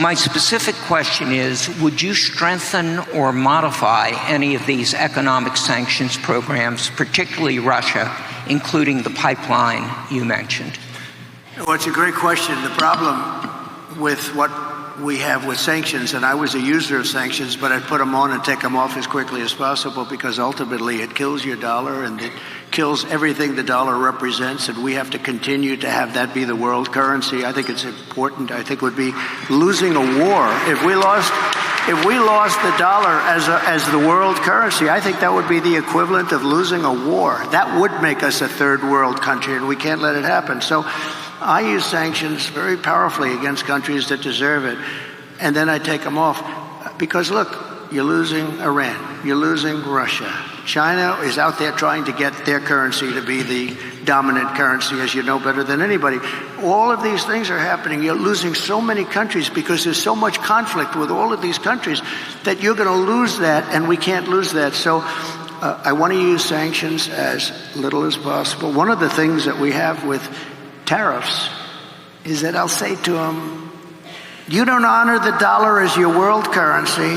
my specific question is, would you strengthen or modify any of these economic sanctions programs, particularly Russia, including the pipeline you mentioned? Well, it's a great question. The problem with what we have with sanctions, and I was a user of sanctions, but I'd put them on and take them off as quickly as possible, because ultimately it kills your dollar and it kills everything the dollar represents, and we have to continue to have that be the world currency. I think it's important. I think it would be losing a war if we lost the dollar as the world currency. I think that would be the equivalent of losing a war. That would make us a third world country, and we can't let it happen. So I use sanctions very powerfully against countries that deserve it, and then I take them off. Because look, you're losing Iran, you're losing Russia. China is out there trying to get their currency to be the dominant currency, as you know better than anybody. All of these things are happening. You're losing so many countries because there's so much conflict with all of these countries that you're going to lose that, and we can't lose that. So I want to use sanctions as little as possible. One of the things that we have with tariffs is that I'll say to them, you don't honor the dollar as your world currency.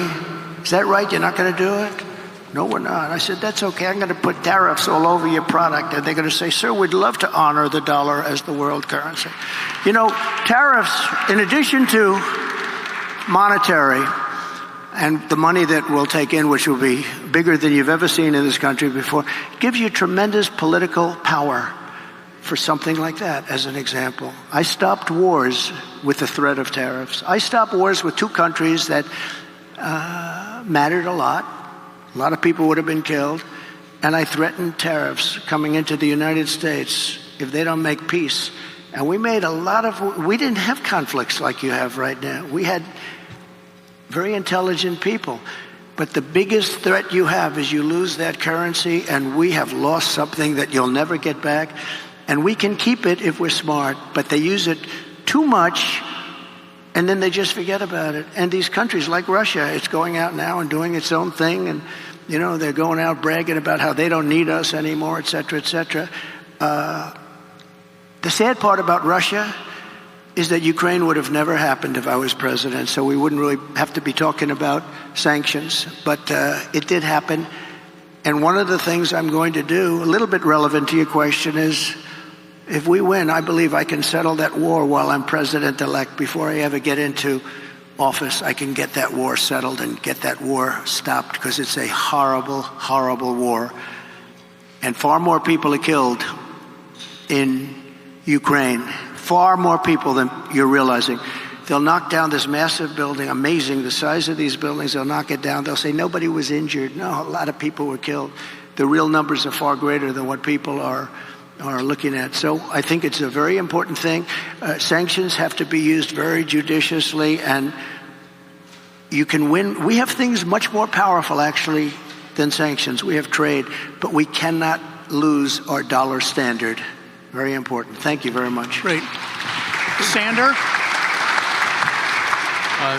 Is that right? You're not going to do it? No, we're not. I said, that's okay. I'm going to put tariffs all over your product. And they're going to say, sir, we'd love to honor the dollar as the world currency. You know, tariffs, in addition to monetary and the money that we'll take in, which will be bigger than you've ever seen in this country before, gives you tremendous political power for something like that, as an example. I stopped wars with the threat of tariffs. I stopped wars with two countries that mattered a lot. A lot of people would have been killed. And I threatened tariffs coming into the United States if they don't make peace. And we made a lot of, we didn't have conflicts like you have right now. We had very intelligent people. But the biggest threat you have is you lose that currency, and we have lost something that you'll never get back. And we can keep it if we're smart, but they use it too much, and then they just forget about it. And these countries like Russia, it's going out now and doing its own thing, and you know, they're going out bragging about how they don't need us anymore, et cetera, et cetera. The sad part about Russia is that Ukraine would have never happened if I was president, so we wouldn't really have to be talking about sanctions. But it did happen. And one of the things I'm going to do, a little bit relevant to your question, is if we win, I believe I can settle that war while I'm president-elect. Before I ever get into office, I can get that war settled and get that war stopped, because it's a horrible, horrible war. And far more people are killed in Ukraine, far more people than you're realizing. They'll knock down this massive building, amazing, the size of these buildings, they'll knock it down. They'll say nobody was injured. No, a lot of people were killed. The real numbers are far greater than what people are looking at. So I think it's a very important thing. Sanctions have to be used very judiciously, and you can win. We have things much more powerful, actually, than sanctions. We have trade, but we cannot lose our dollar standard. Very important. Thank you very much. Great. Sander?